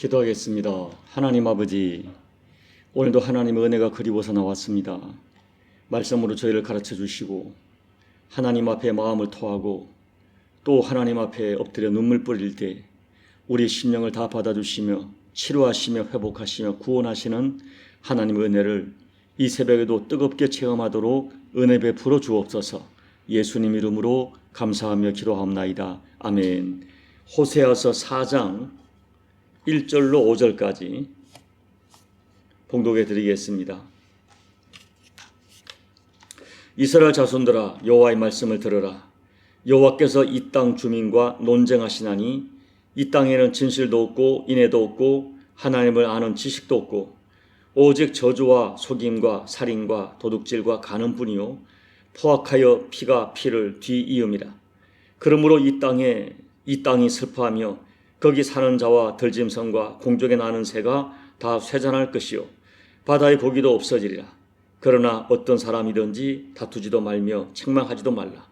기도하겠습니다. 하나님 아버지, 오늘도 하나님의 은혜가 그리워서 나왔습니다. 말씀으로 저희를 가르쳐 주시고 하나님 앞에 마음을 토하고 또 하나님 앞에 엎드려 눈물 뿌릴 때 우리 심령을 다 받아주시며 치료하시며 회복하시며 구원하시는 하나님의 은혜를 이 새벽에도 뜨겁게 체험하도록 은혜 베풀어 주옵소서. 예수님 이름으로 감사하며 기도하옵나이다. 아멘. 호세아서 4장 1절로 5절까지 봉독해 드리겠습니다. 이스라엘 자손들아, 여호와의 말씀을 들으라. 여호와께서 이 땅 주민과 논쟁하시나니 이 땅에는 진실도 없고 인애도 없고 하나님을 아는 지식도 없고 오직 저주와 속임과 살인과 도둑질과 간음뿐이요 포악하여 피가 피를 뒤이음이라. 그러므로 이 땅이 슬퍼하며 거기 사는 자와 들짐승과 공중에 나는 새가 다 쇠잔할 것이요 바다의 고기도 없어지리라. 그러나 어떤 사람이든지 다투지도 말며 책망하지도 말라.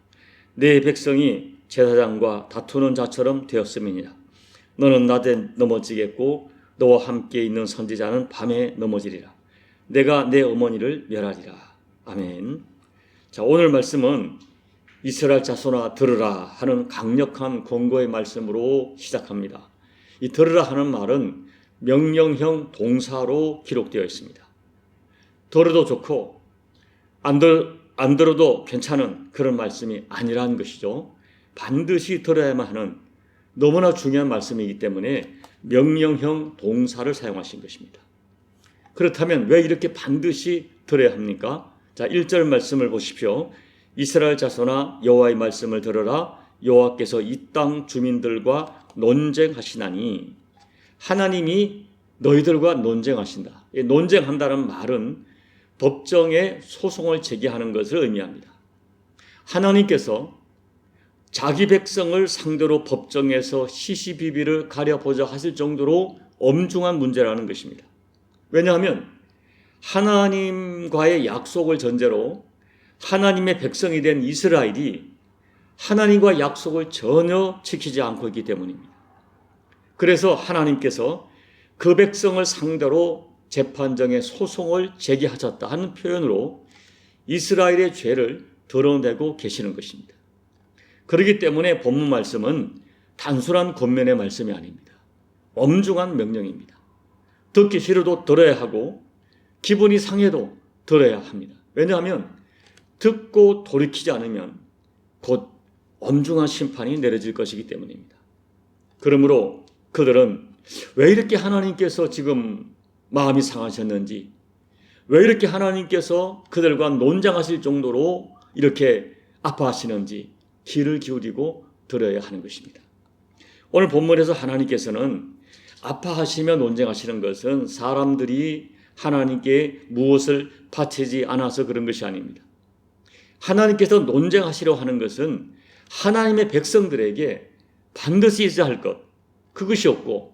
내 백성이 제사장과 다투는 자처럼 되었음이니라. 너는 낮에 넘어지겠고 너와 함께 있는 선지자는 밤에 넘어지리라. 내가 내 어머니를 멸하리라. 아멘. 자, 오늘 말씀은 이스라엘 자손아 들으라 하는 강력한 권고의 말씀으로 시작합니다. 이 들으라 하는 말은 명령형 동사로 기록되어 있습니다. 들어도 좋고 안 들어도 괜찮은 그런 말씀이 아니라는 것이죠. 반드시 들어야만 하는 너무나 중요한 말씀이기 때문에 명령형 동사를 사용하신 것입니다. 그렇다면 왜 이렇게 반드시 들어야 합니까? 자, 1절 말씀을 보십시오. 이스라엘 자손아 여호와의 말씀을 들으라. 여호와께서 이 땅 주민들과 논쟁하시나니. 하나님이 너희들과 논쟁하신다. 논쟁한다는 말은 법정에 소송을 제기하는 것을 의미합니다. 하나님께서 자기 백성을 상대로 법정에서 시시비비를 가려보자 하실 정도로 엄중한 문제라는 것입니다. 왜냐하면 하나님과의 약속을 전제로 하나님의 백성이 된 이스라엘이 하나님과 약속을 전혀 지키지 않고 있기 때문입니다. 그래서 하나님께서 그 백성을 상대로 재판정에 소송을 제기하셨다 하는 표현으로 이스라엘의 죄를 드러내고 계시는 것입니다. 그렇기 때문에 본문 말씀은 단순한 권면의 말씀이 아닙니다. 엄중한 명령입니다. 듣기 싫어도 들어야 하고 기분이 상해도 들어야 합니다. 왜냐하면 듣고 돌이키지 않으면 곧 엄중한 심판이 내려질 것이기 때문입니다. 그러므로 그들은 왜 이렇게 하나님께서 지금 마음이 상하셨는지, 왜 이렇게 하나님께서 그들과 논쟁하실 정도로 이렇게 아파하시는지 귀를 기울이고 들어야 하는 것입니다. 오늘 본문에서 하나님께서는 아파하시며 논쟁하시는 것은 사람들이 하나님께 무엇을 바치지 않아서 그런 것이 아닙니다. 하나님께서 논쟁하시려 하는 것은 하나님의 백성들에게 반드시 있어야 할 것, 그것이 없고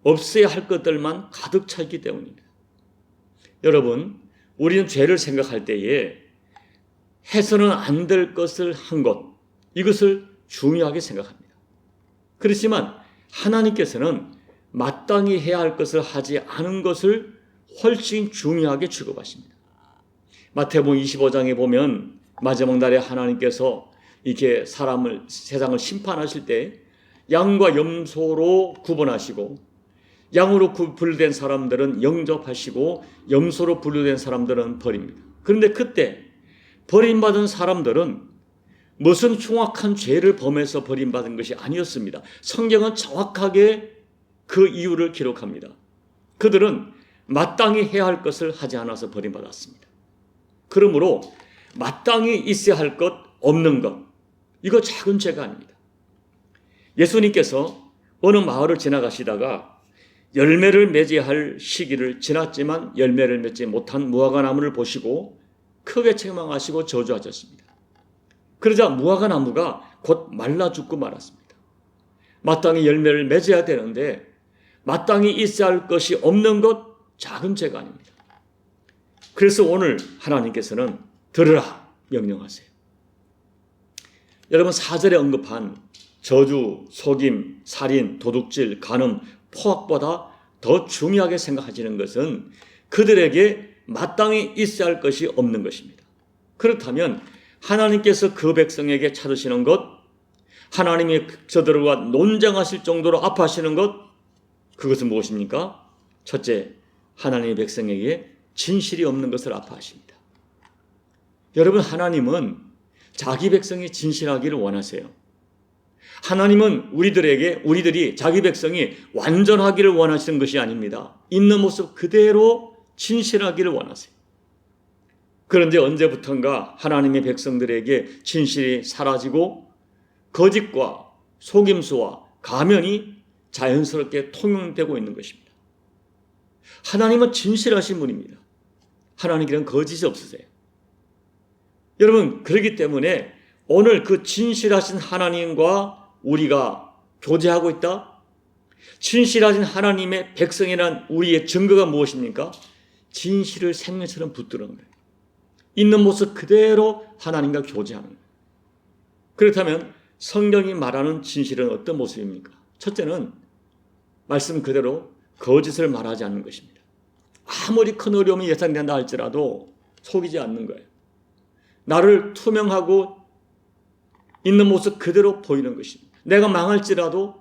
없어야 할 것들만 가득 차 있기 때문입니다. 여러분, 우리는 죄를 생각할 때에 해서는 안 될 것을 한 것, 이것을 중요하게 생각합니다. 그렇지만 하나님께서는 마땅히 해야 할 것을 하지 않은 것을 훨씬 중요하게 취급하십니다. 마태복음 25장에 보면 마지막 날에 하나님께서 이렇게 세상을 심판하실 때 양과 염소로 구분하시고 양으로 분류된 사람들은 영접하시고 염소로 분류된 사람들은 버립니다. 그런데 그때 버림받은 사람들은 무슨 흉악한 죄를 범해서 버림받은 것이 아니었습니다. 성경은 정확하게 그 이유를 기록합니다. 그들은 마땅히 해야 할 것을 하지 않아서 버림받았습니다. 그러므로 마땅히 있어야 할 것, 없는 것, 이거 작은 죄가 아닙니다. 예수님께서 어느 마을을 지나가시다가 열매를 맺어야 할 시기를 지났지만 열매를 맺지 못한 무화과 나무를 보시고 크게 책망하시고 저주하셨습니다. 그러자 무화과 나무가 곧 말라 죽고 말았습니다. 마땅히 열매를 맺어야 되는데 마땅히 있어야 할 것이 없는 것, 작은 죄가 아닙니다. 그래서 오늘 하나님께서는 들으라 명령하세요. 여러분, 4절에 언급한 저주, 속임, 살인, 도둑질, 간음, 포악보다 더 중요하게 생각하시는 것은 그들에게 마땅히 있어야 할 것이 없는 것입니다. 그렇다면 하나님께서 그 백성에게 찾으시는 것, 하나님이 저들과 논쟁하실 정도로 아파하시는 것, 그것은 무엇입니까? 첫째, 하나님의 백성에게 진실이 없는 것을 아파하십니다. 여러분, 하나님은 자기 백성이 진실하기를 원하세요. 하나님은 우리들이 자기 백성이 완전하기를 원하시는 것이 아닙니다. 있는 모습 그대로 진실하기를 원하세요. 그런데 언제부턴가 하나님의 백성들에게 진실이 사라지고 거짓과 속임수와 가면이 자연스럽게 통용되고 있는 것입니다. 하나님은 진실하신 분입니다. 하나님께는 거짓이 없으세요. 여러분, 그렇기 때문에 오늘 그 진실하신 하나님과 우리가 교제하고 있다? 진실하신 하나님의 백성이란 우리의 증거가 무엇입니까? 진실을 생명처럼 붙드는 거예요. 있는 모습 그대로 하나님과 교제하는 거예요. 그렇다면 성경이 말하는 진실은 어떤 모습입니까? 첫째는 말씀 그대로 거짓을 말하지 않는 것입니다. 아무리 큰 어려움이 예상된다 할지라도 속이지 않는 거예요. 나를 투명하고 있는 모습 그대로 보이는 것입니다. 내가 망할지라도,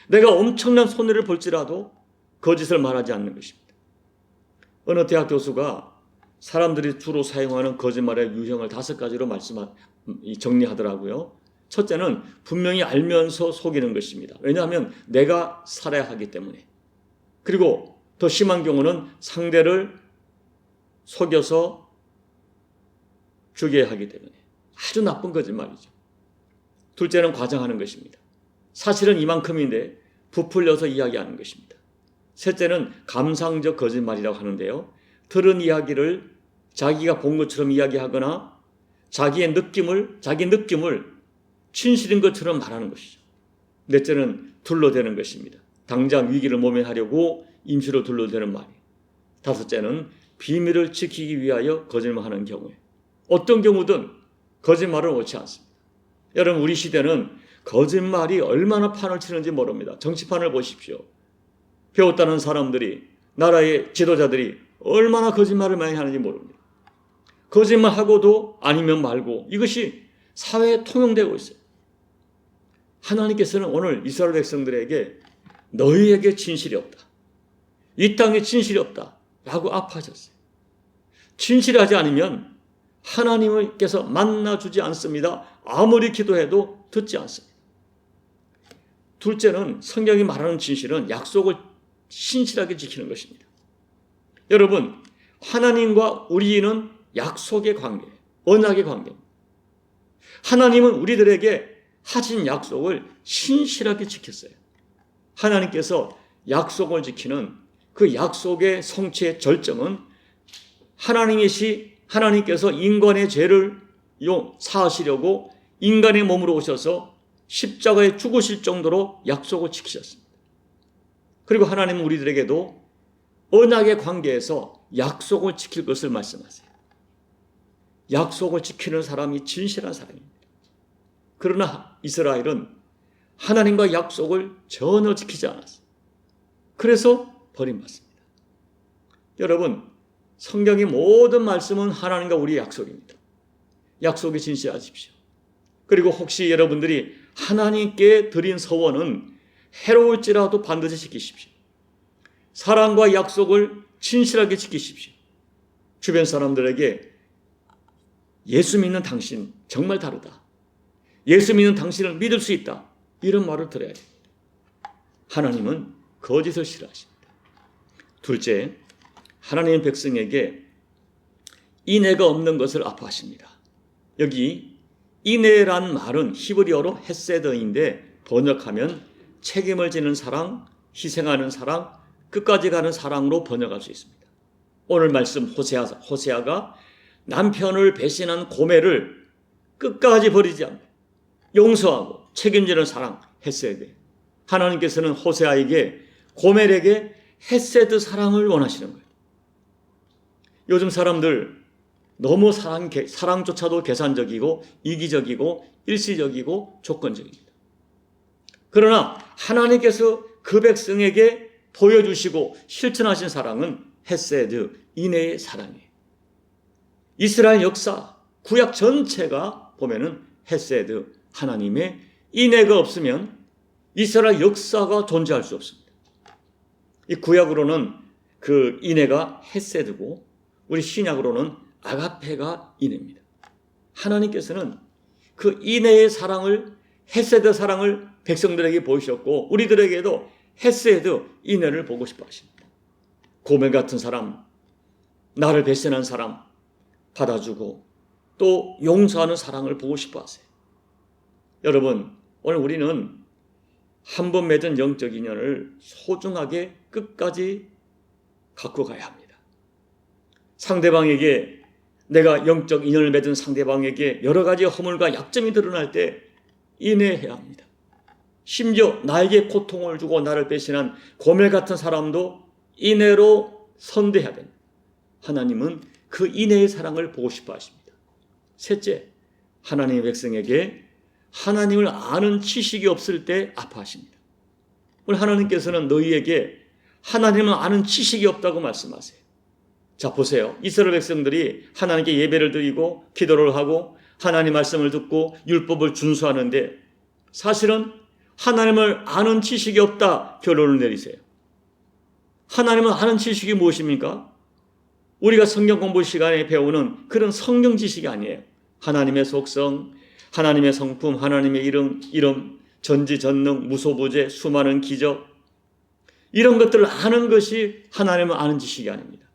내가 엄청난 손해를 볼지라도 거짓을 말하지 않는 것입니다. 어느 대학 교수가 사람들이 주로 사용하는 거짓말의 유형을 5가지로 정리하더라고요. 첫째는 분명히 알면서 속이는 것입니다. 왜냐하면 내가 살아야 하기 때문에. 그리고 더 심한 경우는 상대를 속여서 죽여야 하기 때문에. 아주 나쁜 거짓말이죠. 둘째는 과장하는 것입니다. 사실은 이만큼인데 부풀려서 이야기하는 것입니다. 셋째는 감상적 거짓말이라고 하는데요. 들은 이야기를 자기가 본 것처럼 이야기하거나 자기 느낌을 진실인 것처럼 말하는 것이죠. 넷째는 둘러대는 것입니다. 당장 위기를 모면하려고 임시로 둘러대는 말이에요. 다섯째는 비밀을 지키기 위하여 거짓말하는 경우에 어떤 경우든 거짓말은 옳지 않습니다. 여러분, 우리 시대는 거짓말이 얼마나 판을 치는지 모릅니다. 정치판을 보십시오. 배웠다는 사람들이, 나라의 지도자들이 얼마나 거짓말을 많이 하는지 모릅니다. 거짓말하고도 아니면 말고 이것이 사회에 통용되고 있어요. 하나님께서는 오늘 이스라엘 백성들에게 너희에게 진실이 없다, 이 땅에 진실이 없다 라고 아파하셨어요. 진실하지 않으면 하나님께서 만나주지 않습니다. 아무리 기도해도 듣지 않습니다. 둘째는 성경이 말하는 진실은 약속을 신실하게 지키는 것입니다. 여러분, 하나님과 우리는 약속의 관계예요. 언약의 관계입니다. 하나님은 우리들에게 하신 약속을 신실하게 지켰어요. 하나님께서 약속을 지키는 그 약속의 성취의 절정은 하나님께서 인간의 죄를 사하시려고 인간의 몸으로 오셔서 십자가에 죽으실 정도로 약속을 지키셨습니다. 그리고 하나님은 우리들에게도 언약의 관계에서 약속을 지킬 것을 말씀하세요. 약속을 지키는 사람이 진실한 사람입니다. 그러나 이스라엘은 하나님과 약속을 전혀 지키지 않았어요. 그래서 버림받습니다. 여러분, 성경의 모든 말씀은 하나님과 우리의 약속입니다. 약속에 진실하십시오. 그리고 혹시 여러분들이 하나님께 드린 서원은 해로울지라도 반드시 지키십시오. 사랑과 약속을 진실하게 지키십시오. 주변 사람들에게 예수 믿는 당신 정말 다르다, 예수 믿는 당신을 믿을 수 있다, 이런 말을 들어야 됩니다. 하나님은 거짓을 싫어하십니다. 둘째, 하나님의 백성에게 인애가 없는 것을 아파하십니다. 여기 인애란 말은 히브리어로 헤세드인데 번역하면 책임을 지는 사랑, 희생하는 사랑, 끝까지 가는 사랑으로 번역할 수 있습니다. 오늘 말씀 호세아가 남편을 배신한 고멜을 끝까지 버리지 않고 용서하고 책임지는 사랑, 헤세드. 하나님께서는 호세아에게, 고멜에게 헤세드 사랑을 원하시는 거예요. 요즘 사람들 너무 사랑조차도 계산적이고 이기적이고 일시적이고 조건적입니다. 그러나 하나님께서 그 백성에게 보여주시고 실천하신 사랑은 헤세드, 인애의 사랑이에요. 이스라엘 역사, 구약 전체가 보면은 헤세드, 하나님의 인애가 없으면 이스라엘 역사가 존재할 수 없습니다. 이 구약으로는 그 인애가 헤세드고 우리 신약으로는 아가페가 인애입니다. 하나님께서는 그 인애의 사랑을, 헤세드 사랑을 백성들에게 보이셨고 우리들에게도 헤세드, 인애를 보고 싶어 하십니다. 고멜 같은 사람, 나를 배신한 사람 받아주고 또 용서하는 사랑을 보고 싶어 하세요. 여러분, 오늘 우리는 한 번 맺은 영적 인연을 소중하게 끝까지 갖고 가야 합니다. 상대방에게, 내가 영적 인연을 맺은 상대방에게 여러 가지 허물과 약점이 드러날 때 인애해야 합니다. 심지어 나에게 고통을 주고 나를 배신한 고멜 같은 사람도 인애로 선대해야 됩니다. 하나님은 그 인애의 사랑을 보고 싶어 하십니다. 셋째, 하나님의 백성에게 하나님을 아는 지식이 없을 때 아파하십니다. 오늘 하나님께서는 너희에게 하나님을 아는 지식이 없다고 말씀하세요. 자, 보세요. 이스라엘 백성들이 하나님께 예배를 드리고 기도를 하고 하나님 말씀을 듣고 율법을 준수하는데 사실은 하나님을 아는 지식이 없다 결론을 내리세요. 하나님을 아는 지식이 무엇입니까? 우리가 성경 공부 시간에 배우는 그런 성경 지식이 아니에요. 하나님의 속성, 하나님의 성품, 하나님의 이름, 전지전능, 무소부재, 수많은 기적, 이런 것들을 아는 것이 하나님을 아는 지식이 아닙니다.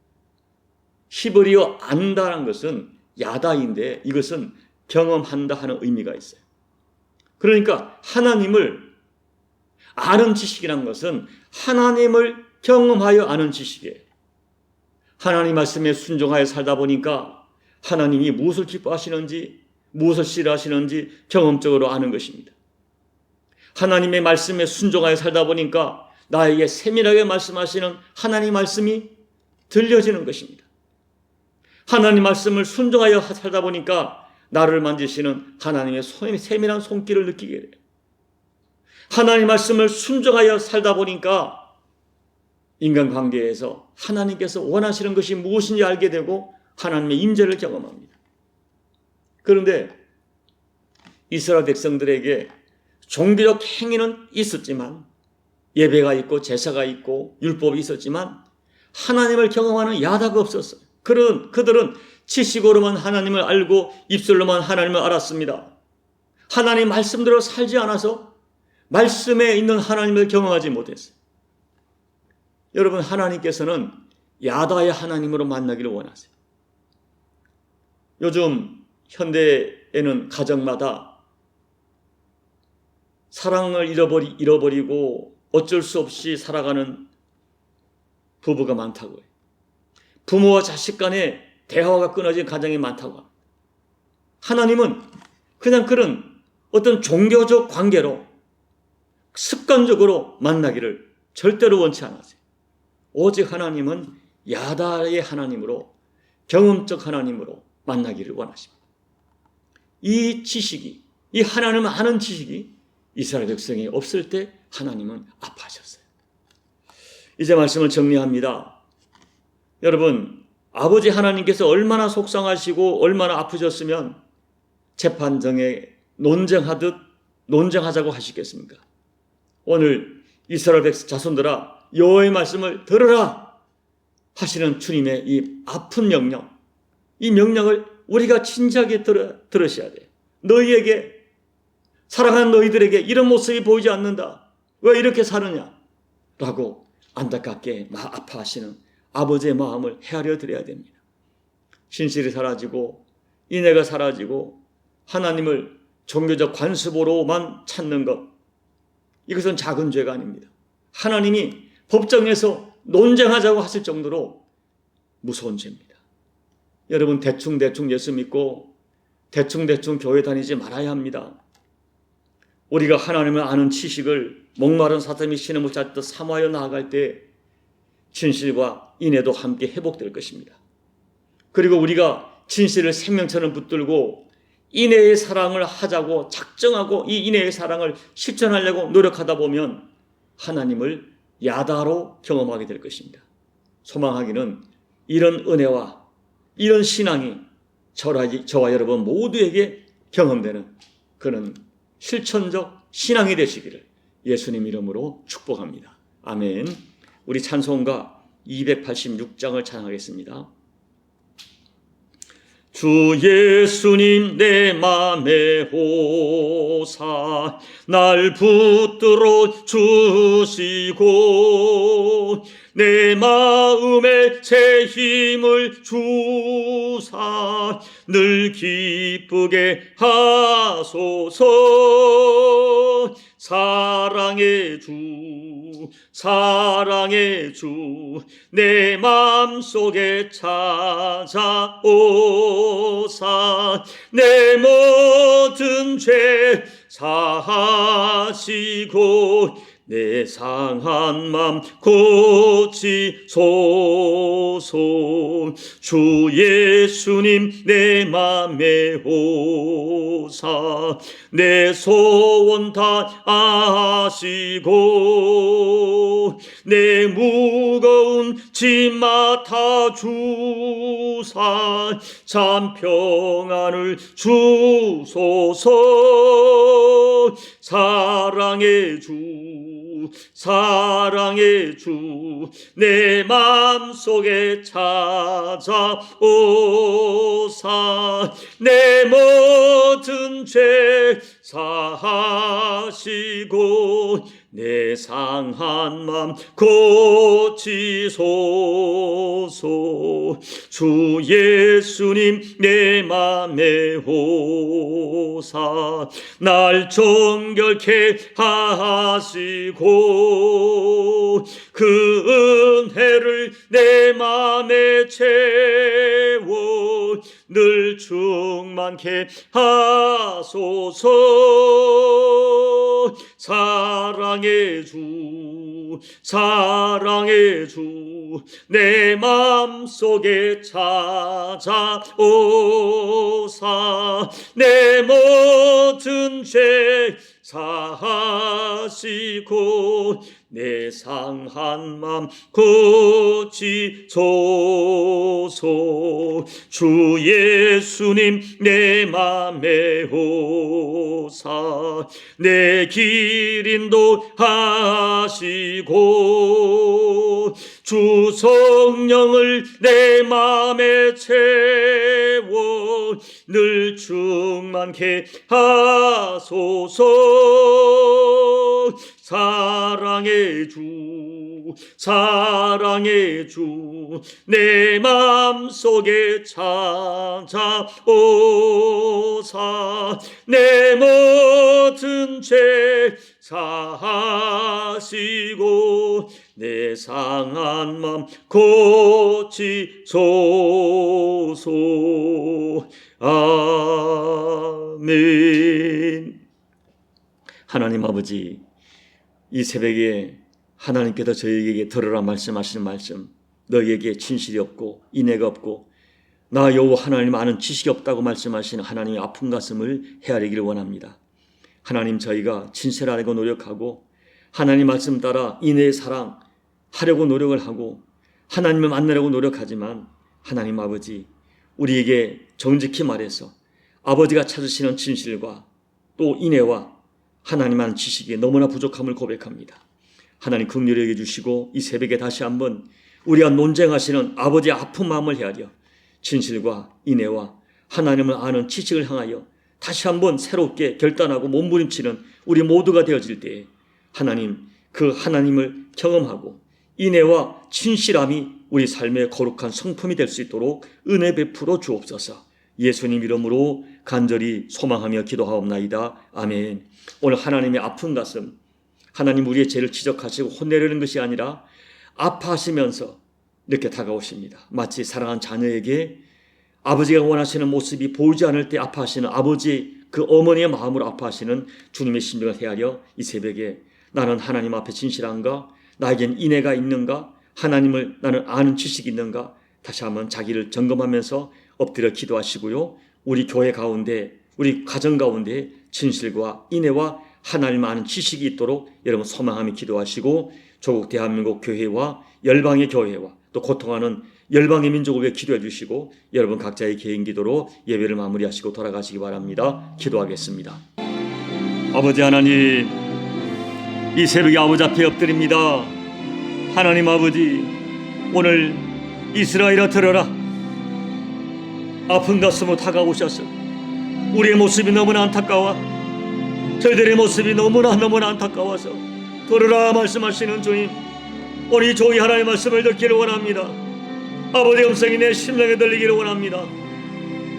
히브리어 안다는 것은 야다인데 이것은 경험한다 하는 의미가 있어요. 그러니까 하나님을 아는 지식이란 것은 하나님을 경험하여 아는 지식이에요. 하나님 말씀에 순종하여 살다 보니까 하나님이 무엇을 기뻐하시는지, 무엇을 싫어하시는지 경험적으로 아는 것입니다. 하나님의 말씀에 순종하여 살다 보니까 나에게 세밀하게 말씀하시는 하나님 말씀이 들려지는 것입니다. 하나님 말씀을 순종하여 살다 보니까 나를 만지시는 하나님의 세밀한 손길을 느끼게 돼요. 하나님 말씀을 순종하여 살다 보니까 인간관계에서 하나님께서 원하시는 것이 무엇인지 알게 되고 하나님의 임재를 경험합니다. 그런데 이스라엘 백성들에게 종교적 행위는 있었지만, 예배가 있고 제사가 있고 율법이 있었지만 하나님을 경험하는 야다가 없었어요. 그들은 지식으로만 하나님을 알고 입술로만 하나님을 알았습니다. 하나님 말씀대로 살지 않아서 말씀에 있는 하나님을 경험하지 못했어요. 여러분, 하나님께서는 야다의 하나님으로 만나기를 원하세요. 요즘 현대에는 가정마다 사랑을 잃어버리고 어쩔 수 없이 살아가는 부부가 많다고 해요. 부모와 자식 간의 대화가 끊어진 가정이 많다고 합니다. 하나님은 그냥 그런 어떤 종교적 관계로 습관적으로 만나기를 절대로 원치 않으세요. 오직 하나님은 야다의 하나님으로, 경험적 하나님으로 만나기를 원하십니다. 이 지식이, 이 하나님을 아는 지식이 이스라엘 백성이 없을 때 하나님은 아파하셨어요. 이제 말씀을 정리합니다. 여러분, 아버지 하나님께서 얼마나 속상하시고 얼마나 아프셨으면 재판정에 논쟁하자고 하시겠습니까? 오늘 이스라엘 백성 자손들아, 여호와의 말씀을 들으라 하시는 주님의 이 아픈 명령, 이 명령을 우리가 진지하게 들으셔야 돼요. 너희에게, 사랑하는 너희들에게 이런 모습이 보이지 않는다. 왜 이렇게 사느냐? 라고 안타깝게 아파하시는 아버지의 마음을 헤아려 드려야 됩니다. 신실이 사라지고 인애가 사라지고 하나님을 종교적 관습으로만 찾는 것, 이것은 작은 죄가 아닙니다. 하나님이 법정에서 논쟁하자고 하실 정도로 무서운 죄입니다. 여러분, 대충 예수 믿고 대충 교회 다니지 말아야 합니다. 우리가 하나님을 아는 지식을 목마른 사람이 신음을 찾듯 사모하여 나아갈 때 진실과 인애도 함께 회복될 것입니다. 그리고 우리가 진실을 생명처럼 붙들고 인애의 사랑을 하자고 작정하고 이 인애의 사랑을 실천하려고 노력하다 보면 하나님을 야다로 경험하게 될 것입니다. 소망하기는 이런 은혜와 이런 신앙이 저와 여러분 모두에게 경험되는 그런 실천적 신앙이 되시기를 예수님 이름으로 축복합니다. 아멘. 우리 찬송가 286장을 찬양하겠습니다. 주 예수님 내 맘에 오사 날 붙들어 주시고 내 마음에 새 힘을 주사 늘 기쁘게 하소서. 사랑의 주 사랑의 주 내 맘속에 찾아오사 내 모든 죄 사하시고 내 상한 맘 고치소서. 주 예수님 내 맘에 오사 내 소원 다 아시고 내 무거운 짐 맡아 주사 참 평안을 주소서. 사랑의 주 사랑의 주 내 맘속에 찾아오사 내 모든 죄 사하시고 내 상한 맘 고치소서. 주 예수님 내 맘에 오사 날 정결케 하시고 그 은혜를 내 맘에 채워 늘 충만케 하소서. 사랑의 주 사랑의 주 내 맘속에 찾아오사 내 모든 죄 사하시고 내 상한 맘 고치소서. 주 예수님 내 맘에 오사 내 길 인도하시고 주 성령을 내 맘에 채워 늘 충만케 하소서. 사랑의 주 사랑의 주 내 맘속에 찾아오사 내 모든 죄 사하시고 내 상한 맘 고치소서. 아멘. 하나님 아버지, 이 새벽에 하나님께서 저희에게 들으라 말씀하시는 말씀, 너희에게 진실이 없고 인애가 없고 나 여호와 하나님 아는 지식이 없다고 말씀하시는 하나님의 아픈 가슴을 헤아리기를 원합니다. 하나님, 저희가 진실하려고 노력하고 하나님 말씀 따라 인애의 사랑 하려고 노력을 하고 하나님을 만나려고 노력하지만 하나님 아버지, 우리에게 정직히 말해서 아버지가 찾으시는 진실과 또 인애와 하나님 아는 지식이 너무나 부족함을 고백합니다. 하나님 긍휼히 여겨주시고 이 새벽에 다시 한번 우리가 논쟁하시는 아버지의 아픈 마음을 헤아려 진실과 인애와 하나님을 아는 지식을 향하여 다시 한번 새롭게 결단하고 몸부림치는 우리 모두가 되어질 때에 하나님, 그 하나님을 경험하고 인애와 진실함이 우리 삶의 거룩한 성품이 될 수 있도록 은혜 베풀어 주옵소서. 예수님 이름으로 간절히 소망하며 기도하옵나이다. 아멘. 오늘 하나님의 아픈 가슴, 하나님 우리의 죄를 지적하시고 혼내려는 것이 아니라 아파하시면서 이렇게 다가오십니다. 마치 사랑한 자녀에게 아버지가 원하시는 모습이 보이지 않을 때 아파하시는 아버지, 그 어머니의 마음으로 아파하시는 주님의 심정을 헤아려 이 새벽에 나는 하나님 앞에 진실한가? 나에겐 인애가 있는가? 하나님을 나는 아는 지식이 있는가? 다시 한번 자기를 점검하면서 엎드려 기도하시고요. 우리 교회 가운데, 우리 가정 가운데 진실과 인애와 하나님 아는 지식이 있도록 여러분 소망하며 기도하시고 조국 대한민국 교회와 열방의 교회와 또 고통하는 열방의 민족을 위해 기도해 주시고 여러분 각자의 개인 기도로 예배를 마무리하시고 돌아가시기 바랍니다. 기도하겠습니다. 아버지 하나님, 이 새벽에 아버지 앞에 엎드립니다. 하나님 아버지, 오늘 이스라엘아 들어라. 아픈 가슴으로 다가오셔서 우리의 모습이 너무나 안타까워, 저희들의 모습이 너무나 안타까워서 들으라 말씀하시는 주님, 오늘 이 종이 하나님의 말씀을 듣기를 원합니다. 아버지의 음성이 내 심령에 들리기를 원합니다.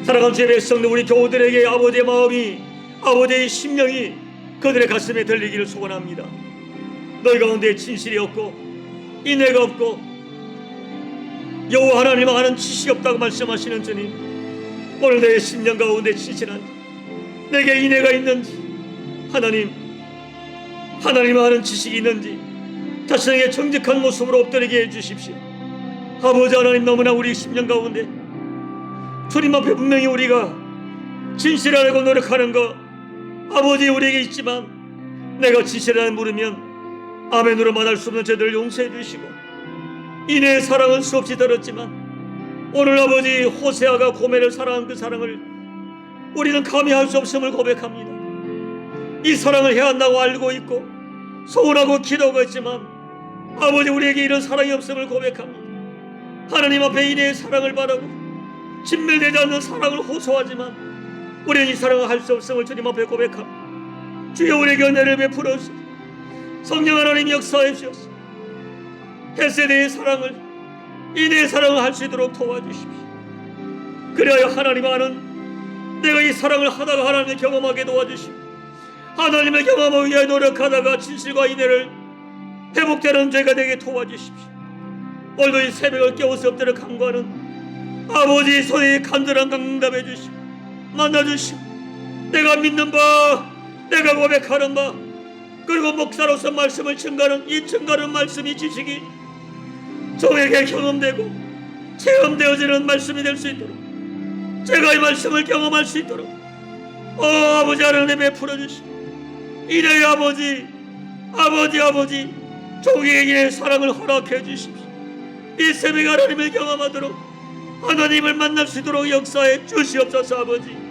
사랑하는 주의 백성들, 우리 교우들에게 아버지의 마음이, 아버지의 심령이 그들의 가슴에 들리기를 소원합니다. 너희 가운데 진실이 없고 인애가 없고 여호와 하나님 아는 지식이 없다고 말씀하시는 주님, 오늘 내 심령 가운데 진실한지, 내게 인애가 있는지, 하나님 아는 지식이 있는지 자신에게 정직한 모습으로 엎드리게 해주십시오. 아버지 하나님, 너무나 우리 심령 가운데 주님 앞에 분명히 우리가 진실하려고 노력하는 것 아버지 우리에게 있지만, 내가 진실하게 물으면 아멘으로 말할 수 없는 죄들을 용서해 주시고 인애의 사랑은 수없이 들었지만 오늘 아버지 호세아가 고멜을 사랑한 그 사랑을 우리는 감히 할 수 없음을 고백합니다. 이 사랑을 해야 한다고 알고 있고 소원하고 기도하고 있지만 아버지 우리에게 이런 사랑이 없음을 고백합니다. 하나님 앞에 인애의 사랑을 바라고 진멸되지 않는 사랑을 호소하지만 우리는 이 사랑을 할 수 없음을 주님 앞에 고백합니다. 주여 우리에게 은혜를 베풀어주시옵소서. 성령 하나님 역사하시옵소서. 헤세드의 사랑을, 인애의 사랑을 할 수 있도록 도와주십시오. 그리하여 하나님 아는 내가 이 사랑을 하다가 하나님을 경험하게 도와주시고 하나님을 경험하기 위해 노력하다가 진실과 인애를 회복되는 죄가 되게 도와주십시오. 오늘도 이 새벽을 깨워서 엎드려 간구하는 아버지 손에 간절한 강답해 주시고 만나주시고 내가 믿는 바, 내가 고백하는 바, 그리고 목사로서 말씀을 증가하는 이 증가하는 말씀이 지식이 저에게 경험되고 체험되어지는 말씀이 될 수 있도록, 제가 이 말씀을 경험할 수 있도록 아버지 하나님 베풀어 주시고 이래의 아버지 종에게 사랑을 허락해 주십시오. 이 새벽 하나님을 경험하도록, 하나님을 만날 수 있도록 역사해 주시옵소서. 아버지